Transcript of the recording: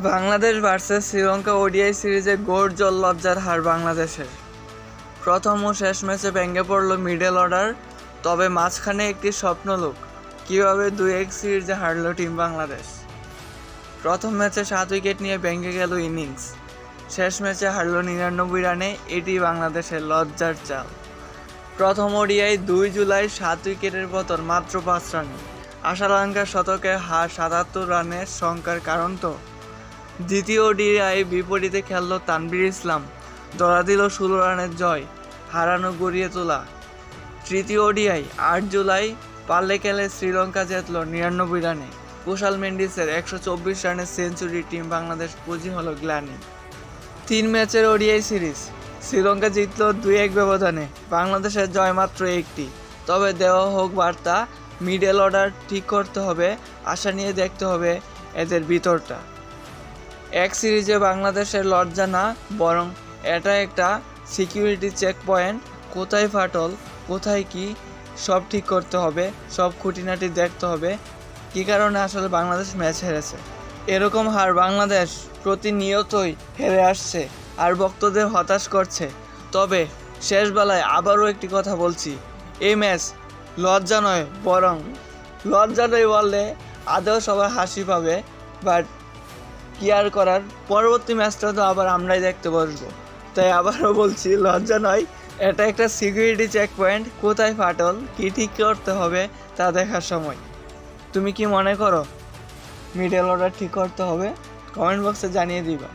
Bangladesh versus Sri Lanka ODI সিরিজে গৌরজল লজ্জার হার বাংলাদেশের। প্রথম ও শেষ ম্যাচে ভেঙে পড়ল মিডল অর্ডার, তবে মাঝখানে একটি স্বপ্নলোক কীভাবে 2-1 সিরিজে হারল টিম বাংলাদেশ। প্রথম ম্যাচে 7 উইকেট নিয়ে ভেঙে গেল ইনিংস, শেষ ম্যাচে হারল 99 রানে। এটি বাংলাদেশের লজ্জার চাল। প্রথম ওডিআই 2 জুলাই 7 উইকেটের পতন মাত্র 5 রানে। আশালঙ্কার শতকে হার 77 রানের সংখ্যার কারণ তো। দ্বিতীয় ওডিআই বিপরীতে খেলল তানভীর ইসলাম, ধরা দিল 16 রানের জয়, হারানো গড়িয়ে তোলা। তৃতীয় ওডিআই 8 জুলাই পাল্লে খেলে শ্রীলঙ্কা জিতল 99 রানে। কুশাল মেন্ডিসের 124 রানের সেঞ্চুরি টিম বাংলাদেশ পুঁজি হলো গ্লানি। 3 ম্যাচের ওডিআই সিরিজ শ্রীলঙ্কা জিতল 2-1 ব্যবধানে, বাংলাদেশের জয় মাত্র একটি। তবে দেওয়া হোক বার্তা, মিডল অর্ডার ঠিক করতে হবে, আশা নিয়ে দেখতে হবে এদের ভিতরটা। এক সিরিজে বাংলাদেশের লজ্জা না, বরং এটা একটা সিকিউরিটি চেক পয়েন্ট। কোথায় ফাটল, কোথায় কি, সব ঠিক করতে হবে, সব খুঁটিনাটি দেখতে হবে। কী কারণে আসলে বাংলাদেশ ম্যাচ হেরেছে। এরকম হার বাংলাদেশ প্রতিনিয়তই হেরে আসছে আর ভক্তদের হতাশ করছে। তবে শেষ বেলায় আবারও একটি কথা বলছি, এই ম্যাচ লজ্জা নয়, বরং লজ্জা নয় বললে আদৌ সবাই হাসি পাবে। বাট কি আর করার, পরবর্তী ম্যাচটা তো আবার আমরাই দেখতে বসবো। তাই আবারও বলছি, লজ্জা নয়, এটা একটা সিকিউরিটি চেক পয়েন্ট। কোথায় ফাটল, কি ঠিক করতে হবে তা দেখার সময়। তুমি কি মনে করো মিডল অর্ডার ঠিক করতে হবে? কমেন্ট বক্সে জানিয়ে দিবা।